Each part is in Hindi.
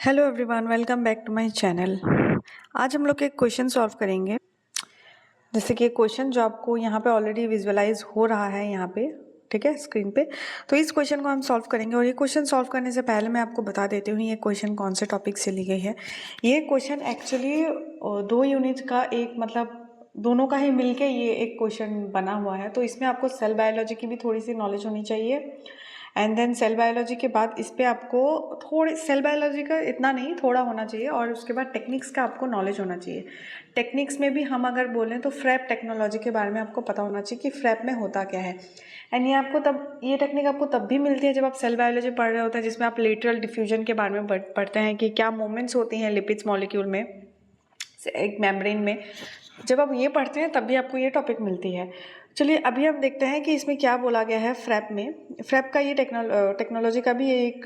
Hello everyone, welcome back to my channel. आज हम लोग एक क्वेश्चन सॉल्व करेंगे। जैसे कि क्वेश्चन जो आपको यहाँ पे ऑलरेडी विजुअलाइज हो रहा है यहाँ पे, ठीक है, स्क्रीन पे। तो इस क्वेश्चन को हम सॉल्व करेंगे और ये क्वेश्चन सॉल्व करने से पहले मैं आपको बता देती हूँ ये क्वेश्चन कौन से टॉपिक से ली गई है। ये क्वेश्चन एक्चुअली 2 यूनिट का एक मतलब दोनों का ही मिलके ये एक क्वेश्चन बना हुआ है। तो इसमें आपको सेल बायोलॉजी की भी थोड़ी सी नॉलेज होनी चाहिए एंड देन सेल बायोलॉजी के बाद इस पर आपको थोड़े सेल बायोलॉजी का इतना नहीं थोड़ा होना चाहिए और उसके बाद टेक्निक्स का आपको नॉलेज होना चाहिए। टेक्निक्स में भी हम अगर बोलें तो फ्रैप टेक्नोलॉजी के बारे में आपको पता होना चाहिए कि फ्रैप में होता क्या है। एंड ये टेक्निक आपको तब भी मिलती है जब आप सेल बायोलॉजी पढ़ रहे होते हैं, जिसमें आप लेटरल डिफ्यूजन के बारे में पढ़ते हैं कि क्या मूवमेंट्स होती हैं लिपिड्स मॉलिक्यूल में, एक मेम्ब्रेन में। जब आप ये पढ़ते हैं तब भी आपको ये टॉपिक मिलती है। चलिए अभी हम देखते हैं कि इसमें क्या बोला गया है फ्रैप में। फ्रैप का ये टेक्नोलॉजी का भी एक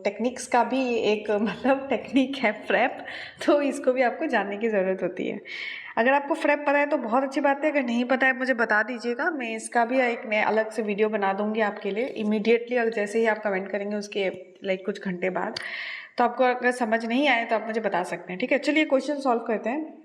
टेक्निक्स का भी एक मतलब टेक्निक है फ्रैप, तो इसको भी आपको जानने की ज़रूरत होती है। अगर आपको फ्रैप पता है तो बहुत अच्छी बात है, अगर नहीं पता है मुझे बता दीजिएगा, मैं इसका भी एक मैं अलग से वीडियो बना दूंगी आपके लिए इमीडिएटली। अगर जैसे ही आप कमेंट करेंगे उसके लाइक कुछ घंटे बाद, तो आपको अगर समझ नहीं आए तो आप मुझे बता सकते हैं, ठीक है। चलिए क्वेश्चन सॉल्व करते हैं।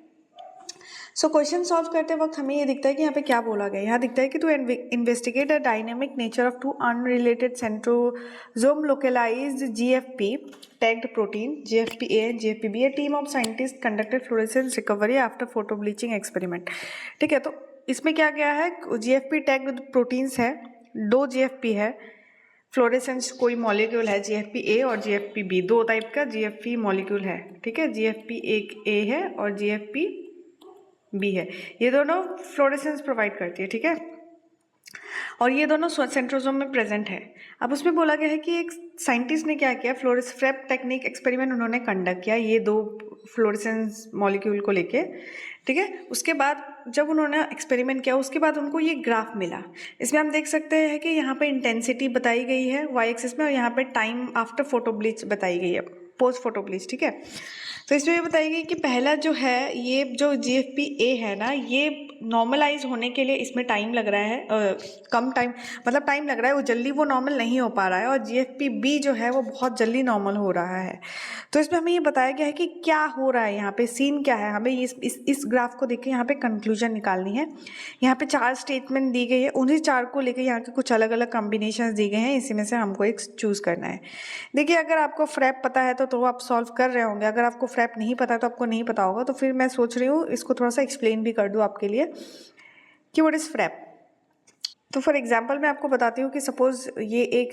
सो क्वेश्चन सॉल्व करते वक्त हमें ये दिखता है कि यहाँ पे क्या बोला गया है। यहाँ दिखता है कि to investigate the dynamic nature of two unrelated centrosome localized GFP tagged protein GFP-A and GFP-B, a team of scientists conducted fluorescence recovery after photo bleaching experiment। ठीक है, तो इसमें क्या गया है, GFP टैग्ड प्रोटीन्स है, 2 GFP है, फ्लोरेसेंस कोई मॉलिक्यूल है GFP-A और GFP-B, 2 टाइप का GFP मॉलिक्यूल है, ठीक है। GFP एक A है और GFP-B है, ये दोनों फ्लोरेसेंस प्रोवाइड करती है, ठीक है। और ये दोनों सेंट्रोसोम में प्रेजेंट है। अब उसमें बोला गया है कि एक साइंटिस्ट ने क्या किया, फ्रैप टेक्निक एक्सपेरिमेंट उन्होंने कंडक्ट किया ये 2 फ्लोरेसेंस मॉलिक्यूल को लेके, ठीक है। उसके बाद जब उन्होंने एक्सपेरिमेंट किया उसके बाद उनको ये ग्राफ मिला। इसमें हम देख सकते हैं कि यहाँ पे इंटेंसिटी बताई गई है वाई एक्सिस में और यहाँ पे टाइम आफ्टर फोटो ब्लीच बताई गई है, पोस्ट फोटो ब्लीच, ठीक है। तो इसमें ये बताई गई कि पहला जो है ये जो GFP-A है ना, ये नॉर्मलाइज होने के लिए इसमें टाइम लग रहा है, कम टाइम मतलब टाइम लग रहा है, वो जल्दी वो नॉर्मल नहीं हो पा रहा है। और GFP-B जो है वो बहुत जल्दी नॉर्मल हो रहा है। तो इसमें हमें ये बताया गया है कि क्या हो रहा है, यहाँ पे सीन क्या है। हमें इस ग्राफ को देख के यहाँ पे कंक्लूजन निकालनी है। यहाँ पे 4 स्टेटमेंट दी गई है, उन्हीं 4 को लेकर यहाँ के कुछ अलग अलग कॉम्बिनेशन दी गए हैं, इसी में से हमको एक चूज करना है। देखिए अगर आपको फ्रैप पता है तो आप सॉल्व कर रहे होंगे, अगर आपको फ्रैप नहीं पता तो आपको नहीं पता होगा। तो फिर मैं सोच रही हूँ इसको थोड़ा सा एक्सप्लेन भी कर दूँ आपके लिए कि व्हाट इज़ फ्रैप। तो फॉर एग्जांपल मैं आपको बताती हूँ कि सपोज ये एक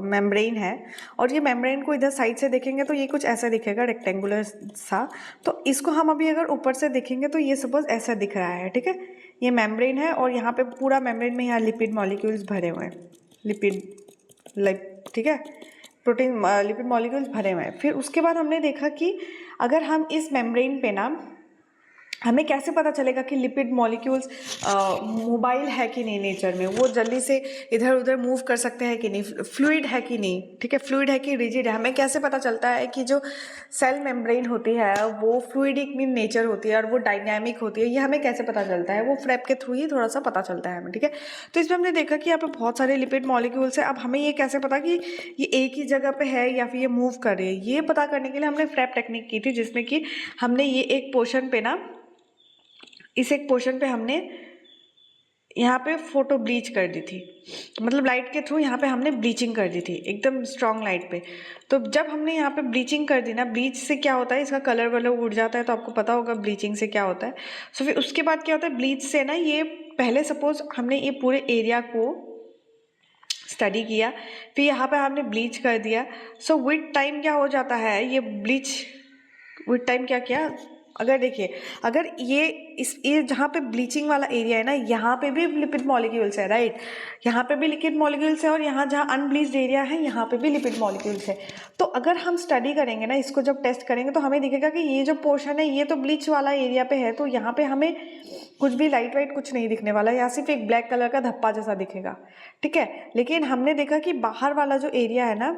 मेम्ब्रेन है और ये मेम्ब्रेन को इधर साइड से देखेंगे तो ये कुछ ऐसा दिखेगा, रेक्टेंगुलर सा। तो इसको हम अभी अगर ऊपर से देखेंगे तो ये सपोज ऐसा दिख रहा है, ठीक है। ये मेम्ब्रेन है और यहाँ पे पूरा मेम्ब्रेन में यहाँ लिपिड मॉलिक्यूल्स भरे हुए हैं, लिपिड लाइक, ठीक है, प्रोटीन लिपिड मॉलिक्यूल्स भरे हुए हैं। फिर उसके बाद हमने देखा कि अगर हम इस मेम्ब्रेन पे ना, हमें कैसे पता चलेगा कि लिपिड मॉलिक्यूल्स मोबाइल है कि नहीं, नेचर में वो जल्दी से इधर उधर मूव कर सकते हैं कि नहीं, फ्लूइड है कि नहीं, ठीक है, फ्लूइड है कि रिजिड है। हमें कैसे पता चलता है कि जो सेल मेम्ब्रेन होती है वो फ्लूइडिक मीन नेचर होती है और वो डायनामिक होती है, ये हमें कैसे पता चलता है, वो फ्रैप के थ्रू ही थोड़ा सा पता चलता है हमें, ठीक है। तो इसमें हमने देखा कि यहाँ पे बहुत सारे लिपिड मॉलिक्यूल्स है। अब हमें ये कैसे पता कि ये एक ही जगह पे है या फिर ये मूव कर रही है, ये पता करने के लिए हमने फ्रैप टेक्निक की थी, जिसमें कि हमने ये एक पोर्शन पे ना, इस एक पोर्शन पे हमने यहाँ पे फोटो ब्लीच कर दी थी, मतलब लाइट के थ्रू यहाँ पे हमने ब्लीचिंग कर दी थी एकदम स्ट्रॉन्ग लाइट पे। तो जब हमने यहाँ पे ब्लीचिंग कर दी ना, ब्लीच से क्या होता है, इसका कलर वलर उड़ जाता है, तो आपको पता होगा ब्लीचिंग से क्या होता है। सो फिर उसके बाद क्या होता है, ब्लीच से ना ये पहले सपोज हमने ये पूरे एरिया को स्टडी किया, फिर यहाँ पे हमने ब्लीच कर दिया। सो विद टाइम क्या हो जाता है, ये ब्लीच विद टाइम क्या किया, अगर देखिए अगर ये जहाँ पे ब्लीचिंग वाला एरिया है ना, यहाँ पे भी लिपिड मॉलिक्यूल्स है, राइट, यहाँ पे भी लिपिड मॉलिक्यूल्स है और यहाँ जहाँ अनब्लीच्ड एरिया है यहाँ पे भी लिपिड मॉलिक्यूल्स है। तो अगर हम स्टडी करेंगे ना, इसको जब टेस्ट करेंगे तो हमें दिखेगा कि ये जो पोर्शन है ये तो ब्लीच वाला एरिया पे है, तो यहाँ पे हमें कुछ भी लाइट वाइट कुछ नहीं दिखने वाला, यहाँ सिर्फ एक ब्लैक कलर का धब्बा जैसा दिखेगा, ठीक है। लेकिन हमने देखा कि बाहर वाला जो एरिया है ना,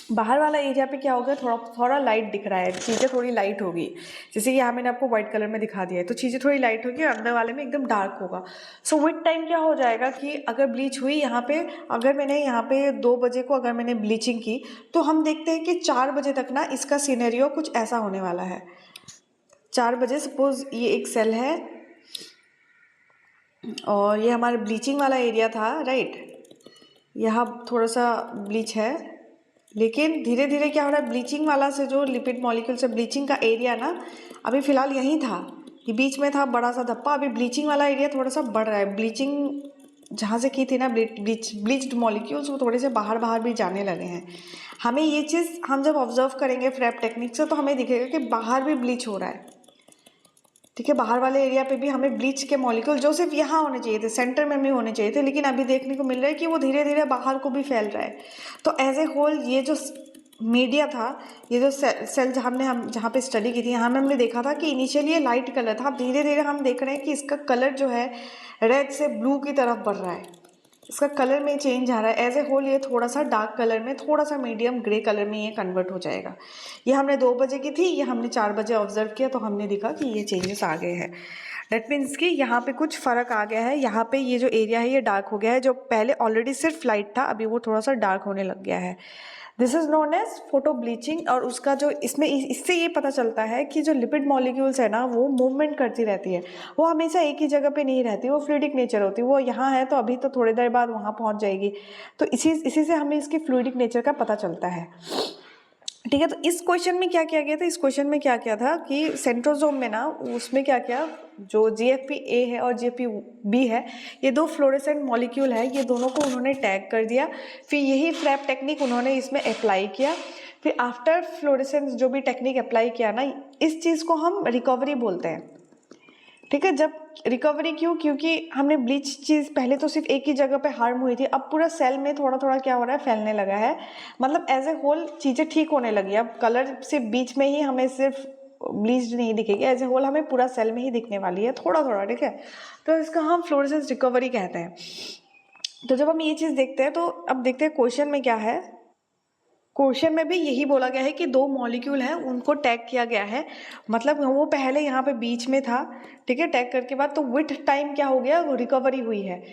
बाहर वाला एरिया पे क्या होगा, थोड़ा थोड़ा लाइट दिख रहा है, चीज़ें थोड़ी लाइट होगी, जैसे कि यहाँ मैंने आपको व्हाइट कलर में दिखा दिया है, तो चीज़ें थोड़ी लाइट होगी और अंदर वाले में एकदम डार्क होगा। सो विद टाइम क्या हो जाएगा कि अगर ब्लीच हुई यहाँ पे, अगर मैंने यहाँ पे 2 बजे को अगर मैंने ब्लीचिंग की, तो हम देखते हैं कि 4 बजे तक ना इसका सिनेरियो कुछ ऐसा होने वाला है। 4 बजे सपोज ये एक सेल है और ये हमारे ब्लीचिंग वाला एरिया था, राइट। यहाँ थोड़ा सा ब्लीच है, लेकिन धीरे धीरे क्या हो रहा है, ब्लीचिंग वाला से जो लिपिड मॉलिक्यूल से ब्लीचिंग का एरिया ना अभी फ़िलहाल यहीं था, ये बीच में था बड़ा सा धब्बा, अभी ब्लीचिंग वाला एरिया थोड़ा सा बढ़ रहा है। ब्लीचिंग जहाँ से की थी ना ब्लीच्ड मॉलिक्यूल्स, वो थोड़े से बाहर बाहर भी जाने लगे हैं। हमें ये चीज़ हम जब ऑब्जर्व करेंगे फ्रैप टेक्निक से, तो हमें दिखेगा कि बाहर भी ब्लीच हो रहा है, ठीक है। बाहर वाले एरिया पे भी हमें ब्लीच के मॉलिक्यूल जो सिर्फ यहाँ होने चाहिए थे, सेंटर में भी होने चाहिए थे, लेकिन अभी देखने को मिल रहा है कि वो धीरे धीरे बाहर को भी फैल रहा है। तो एज ए होल ये जो मीडिया था, ये जो सेल हम जहाँ पे स्टडी की थी, यहाँ में हमने देखा था कि इनिशियली ये लाइट कलर था, अब धीरे धीरे हम देख रहे हैं कि इसका कलर जो है रेड से ब्लू की तरफ बढ़ रहा है, इसका कलर में चेंज आ रहा है। एज ए होल ये थोड़ा सा डार्क कलर में, थोड़ा सा मीडियम ग्रे कलर में ये कन्वर्ट हो जाएगा। ये हमने 2 बजे की थी, ये हमने 4 बजे ऑब्जर्व किया, तो हमने देखा कि ये चेंजेस आ गए हैं। डेट मीन्स कि यहाँ पे कुछ फ़र्क आ गया है, यहाँ पे ये जो एरिया है ये डार्क हो गया है, जो पहले ऑलरेडी सिर्फ लाइट था अभी वो थोड़ा सा डार्क होने लग गया है। This is known as photo bleaching. और उसका जो इसमें इससे ये पता चलता है कि जो लिपिड मॉलिक्यूल्स है ना, वो मूवमेंट करती रहती है, वो हमेशा एक ही जगह पे नहीं रहती, वो फ्लूइडिक नेचर होती है। वो यहाँ है तो अभी तो थोड़ी देर बाद वहाँ पहुँच जाएगी, तो इसी से हमें इसकी फ्लूइडिक नेचर का पता चलता है, ठीक है। तो इस क्वेश्चन में क्या किया गया था, इस क्वेश्चन में क्या किया था कि सेंट्रोसोम में ना, उसमें क्या किया, जो GFP-A है और GFP-B है, ये 2 फ्लोरेसेंट मॉलिक्यूल है, ये दोनों को उन्होंने टैग कर दिया, फिर यही फ्रैप टेक्निक उन्होंने इसमें अप्लाई किया। फिर आफ्टर फ्लोरेसेंस जो भी टेक्निक अप्लाई किया ना, इस चीज़ को हम रिकवरी बोलते हैं, ठीक है। जब रिकवरी क्यों, क्योंकि हमने ब्लीच चीज़ पहले तो सिर्फ एक ही जगह पे हार्म हुई थी, अब पूरा सेल में थोड़ा थोड़ा क्या हो रहा है, फैलने लगा है, मतलब एज ए होल चीज़ें ठीक होने लगी। अब कलर सिर्फ बीच में ही हमें सिर्फ ब्लीच नहीं दिखेगी, एज ए होल हमें पूरा सेल में ही दिखने वाली है थोड़ा थोड़ा, ठीक है। तो इसका हम फ्लोरेसेंस रिकवरी कहते हैं। तो जब हम ये चीज़ देखते हैं, तो अब देखते हैं क्वेश्चन में क्या है। क्वेश्चन में भी यही बोला गया है कि 2 मॉलिक्यूल हैं, उनको टैग किया गया है, मतलब वो पहले यहाँ पे बीच में था, ठीक है, टैग करके बाद, तो विथ टाइम क्या हो गया, वो रिकवरी हुई है।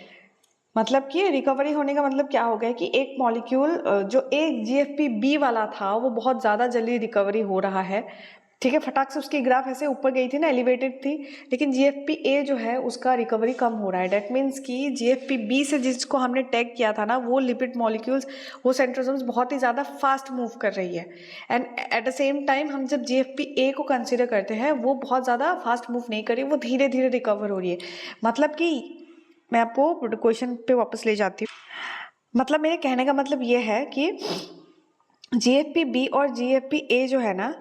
मतलब कि रिकवरी होने का मतलब क्या हो गया कि एक मॉलिक्यूल जो एक GFP-B वाला था, वो बहुत ज़्यादा जल्दी रिकवरी हो रहा है, ठीक है। फटाक से उसकी ग्राफ ऐसे ऊपर गई थी ना, एलिवेटेड थी, लेकिन GFP-A जो है उसका रिकवरी कम हो रहा है। डेट मीन्स कि GFP-B से जिसको हमने टैग किया था ना, वो लिपिड मॉलिक्यूल्स, वो सेंट्रोसोम्स बहुत ही ज़्यादा फास्ट मूव कर रही है, and at the same time हम जब GFP-A को कंसिडर करते हैं, वो बहुत ज़्यादा फास्ट मूव नहीं कर रही, वो धीरे धीरे रिकवर हो रही है। मतलब कि मैं आपको क्वेश्चन पे वापस ले जाती हूँ, मतलब मेरे कहने का मतलब ये है कि GFP-B और GFP-A जो है ना,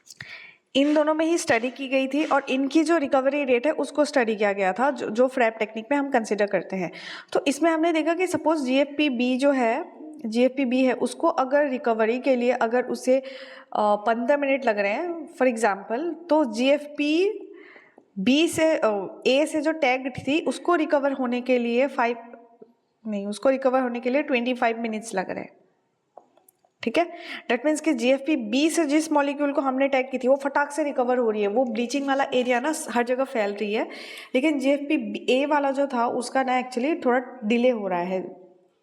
इन दोनों में ही स्टडी की गई थी, और इनकी जो रिकवरी रेट है उसको स्टडी किया गया था, जो फ्रैप टेक्निक में हम कंसिडर करते हैं। तो इसमें हमने देखा कि सपोज GFP-B है, उसको अगर रिकवरी के लिए अगर उसे 15 मिनट लग रहे हैं फॉर एग्जांपल, तो GFP-B से A से जो टैग थी उसको रिकवर होने के लिए 25 मिनट्स लग रहे हैं, ठीक है। डेट मीन्स कि GFP-B से जिस मॉलिक्यूल को हमने टैग की थी, वो फटाक से रिकवर हो रही है, वो ब्लीचिंग वाला एरिया ना हर जगह फैल रही है, लेकिन GFP-A वाला जो था उसका ना एक्चुअली थोड़ा डिले हो रहा है,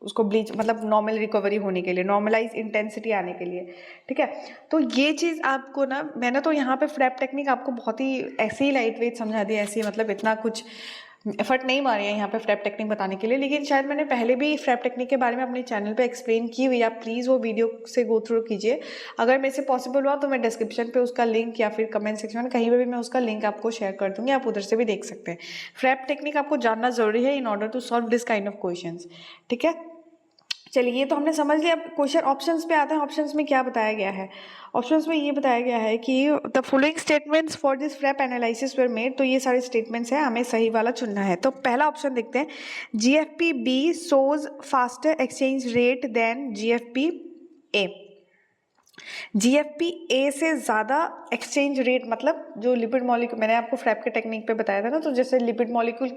उसको ब्लीच मतलब नॉर्मल रिकवरी होने के लिए, नॉर्मलाइज इंटेंसिटी आने के लिए, ठीक है। तो ये चीज़ आपको ना, मैंने तो यहाँ पे फ्रैप टेक्निक आपको बहुत ही ऐसे ही लाइट वेट समझा दी, ऐसे ही मतलब इतना कुछ एफर्ट नहीं मारे हैं यहाँ पे फ्रैप टेक्निक बताने के लिए, लेकिन शायद मैंने पहले भी फ्रैप टेक्निक के बारे में अपने चैनल पे एक्सप्लेन की हुई, आप प्लीज़ वो वीडियो से गो थ्रू कीजिए। अगर मेरे से पॉसिबल हुआ तो मैं डिस्क्रिप्शन पे उसका लिंक या फिर कमेंट सेक्शन में कहीं पर भी मैं उसका लिंक आपको शेयर कर दूँगी, आप उधर से भी देख सकते हैं। फ्रैप टेक्निक आपको जानना ज़रूरी है in order to solve this kind of question, ठीक है। चलिए, ये तो हमने समझ लिया। अब क्वेश्चन ऑप्शंस पे आते हैं। ऑप्शंस में क्या बताया गया है, ऑप्शंस में ये बताया गया है कि the following statements for this frap analysis were made, तो ये सारे स्टेटमेंट्स हैं, हमें सही वाला चुनना है। तो पहला ऑप्शन देखते हैं, GFP-B shows faster exchange rate than GFP-A। GFP-A से ज़्यादा एक्सचेंज रेट, मतलब जो लिपिड मॉलिक्यूल, मैंने आपको फ्रैप के टेक्निक पे बताया था ना, तो जैसे लिपिड मॉलिक्यूल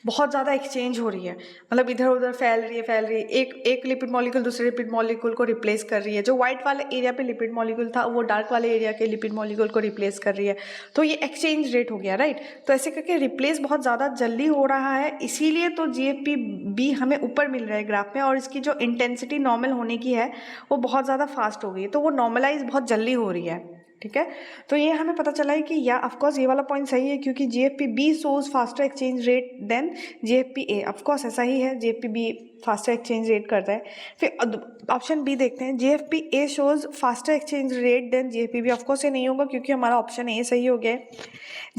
बहुत ज़्यादा एक्सचेंज हो रही है, मतलब इधर उधर फैल रही है, एक लिपिड मॉलिक्यूल दूसरे लिपिड मॉलिक्यूल को रिप्लेस कर रही है। जो व्हाइट वाले एरिया पे लिपिड मॉलिक्यूल था वो डार्क वाले एरिया के लिपिड मॉलिक्यूल को रिप्लेस कर रही है, तो ये एक्सचेंज रेट हो गया, राइट। तो ऐसे करके रिप्लेस बहुत ज़्यादा जल्दी हो रहा है, इसीलिए तो GFP-B हमें ऊपर मिल रहा है ग्राफ में, और इसकी जो इंटेंसिटी नॉर्मल होने की है वो बहुत ज़्यादा फास्ट हो गई, तो वो नॉर्मलाइज बहुत जल्दी हो रही है, ठीक है। तो ये हमें पता चला है कि या ऑफकोर्स ये वाला पॉइंट सही है, क्योंकि GFP-B shows faster exchange rate than GFP-A, of course ऐसा ही है, GFP-B फास्टर एक्सचेंज रेट करता है। फिर ऑप्शन बी देखते हैं, GFP-A shows faster exchange rate than GFP-B, of course ये नहीं होगा क्योंकि हमारा ऑप्शन ए सही हो गया है।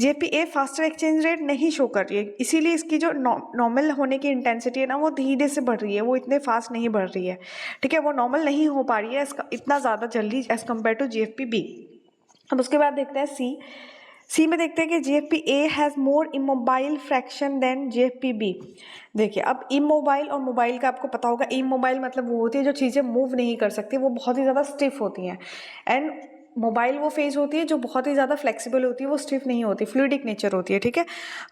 GFP-A फास्टर एक्सचेंज रेट नहीं शो कर रही है, इसीलिए इसकी जो नॉर्मल होने की इंटेंसिटी है ना वो धीरे से बढ़ रही है, वो इतने फास्ट नहीं बढ़ रही है, ठीक है, वो नॉर्मल नहीं हो पा रही है इतना ज़्यादा जल्दी एज कम्पेयर टू GFP-B। अब उसके बाद देखते हैं सी में देखते हैं कि GFP-A has more immobile fraction than GFP-B। देखिए, अब इमोबाइल और मोबाइल का आपको पता होगा, इमोबाइल मतलब वो होती है जो चीज़ें मूव नहीं कर सकती, वो बहुत ही ज़्यादा स्टिफ होती हैं, एंड मोबाइल वो फेज होती है जो बहुत ही ज़्यादा फ्लेक्सिबल होती है, वो स्टिफ नहीं होती, फ्लूइडिक नेचर होती है, ठीक है।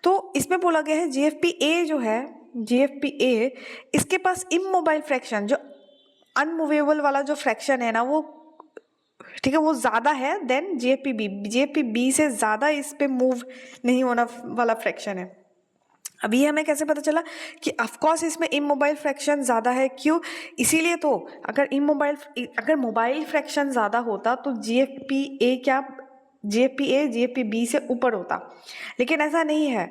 तो इसमें बोला गया है GFP-A जो है, GFP-A इसके पास इमोबाइल फ्रैक्शन, जो अनमूवेबल वाला जो फ्रैक्शन है ना वो, ठीक है, वो ज़्यादा है देन GFP-B से ज़्यादा इस पे मूव नहीं होना वाला फ्रैक्शन है। अभी हमें कैसे पता चला कि ऑफकोर्स इसमें इमोबाइल फ्रैक्शन ज़्यादा है, क्यों, इसीलिए तो अगर मोबाइल फ्रैक्शन ज़्यादा होता तो GFP-B से ऊपर होता, लेकिन ऐसा नहीं है,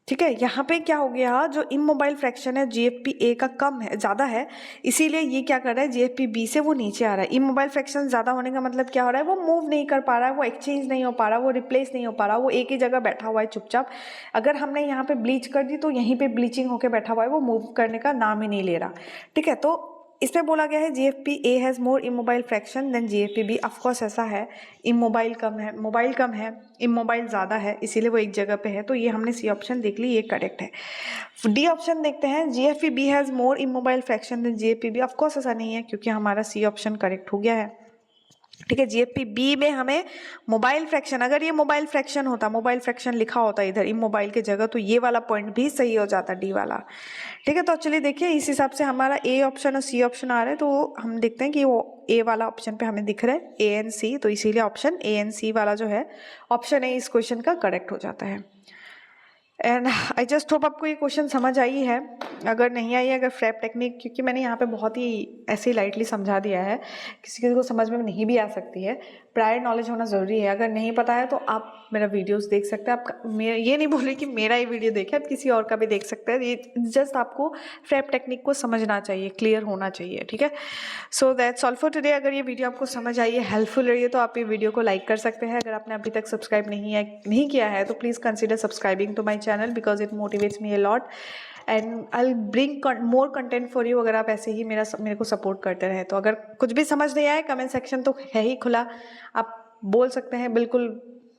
ठीक है। यहाँ पे क्या हो गया, जो इमोबाइल फ्रैक्शन है GFP-A का कम है, ज़्यादा है, इसीलिए ये क्या कर रहा है, GFP-B से वो नीचे आ रहा है। इमोबाइल फ्रैक्शन ज़्यादा होने का मतलब क्या हो रहा है, वो मूव नहीं कर पा रहा है, वो एक्सचेंज नहीं हो पा रहा, वो रिप्लेस नहीं हो पा रहा, वो एक ही जगह बैठा हुआ है चुपचाप। अगर हमने यहाँ पे ब्लीच कर दी तो यहीं पे ब्लीचिंग होकर बैठा हुआ है, वो मूव करने का नाम ही नहीं ले रहा, ठीक है। तो इसमें बोला गया है GFP-A has more immobile fraction than GFP-B, of course ऐसा है, मोबाइल कम है, इमोबाइल ज़्यादा है, इसीलिए वो एक जगह पे है, तो ये हमने सी ऑप्शन देख ली, ये करेक्ट है। डी ऑप्शन देखते हैं, GFP-B has more immobile fraction than GFP-B, of course ऐसा नहीं है क्योंकि हमारा सी ऑप्शन करेक्ट हो गया है, ठीक है। GFP-B में हमें मोबाइल फ्रैक्शन, अगर ये मोबाइल फ्रैक्शन होता, मोबाइल फ्रैक्शन लिखा होता इधर इमोबाइल की जगह, तो ये वाला पॉइंट भी सही हो जाता, डी वाला, ठीक है। तो चलिए देखिए, इस हिसाब से हमारा ए ऑप्शन और सी ऑप्शन आ रहा है, तो हम देखते हैं कि वो ए वाला ऑप्शन पे हमें दिख रहा है ANC, तो इसीलिए ऑप्शन ANC वाला जो है ऑप्शन ए इस क्वेश्चन का करेक्ट हो जाता है। एंड आई जस्ट होप आपको ये क्वेश्चन समझ आई है, अगर नहीं आई है, अगर फ्रैप टेक्निक, क्योंकि मैंने यहाँ पे बहुत ही ऐसे ही लाइटली समझा दिया है, किसी को समझ में नहीं भी आ सकती है, प्रायर नॉलेज होना ज़रूरी है। अगर नहीं पता है तो आप मेरा वीडियोस देख सकते हैं, आप ये नहीं बोले कि मेरा ही वीडियो देखें, आप किसी और का भी देख सकते हैं, ये जस्ट आपको फ्रैप टेक्निक को समझना चाहिए, क्लियर होना चाहिए, ठीक है। So that's all for today. अगर ये वीडियो आपको समझ आई है, हेल्पफुल रही है, तो आप ये वीडियो को लाइक कर सकते हैं। अगर आपने अभी तक सब्सक्राइब नहीं किया है तो please consider subscribing to my channel, because it motivates me a lot and I bring more content for you. अगर आप ऐसे ही मेरे को सपोर्ट करते रहे, तो अगर कुछ भी समझ नहीं आए, कमेंट सेक्शन तो है ही खुला, आप बोल सकते हैं, बिल्कुल,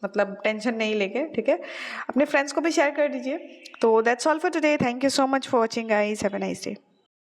मतलब टेंशन नहीं लेके, ठीक है। अपने फ्रेंड्स को भी शेयर कर दीजिए। तो that's all for today, thank you so much for watching guys, have a nice day.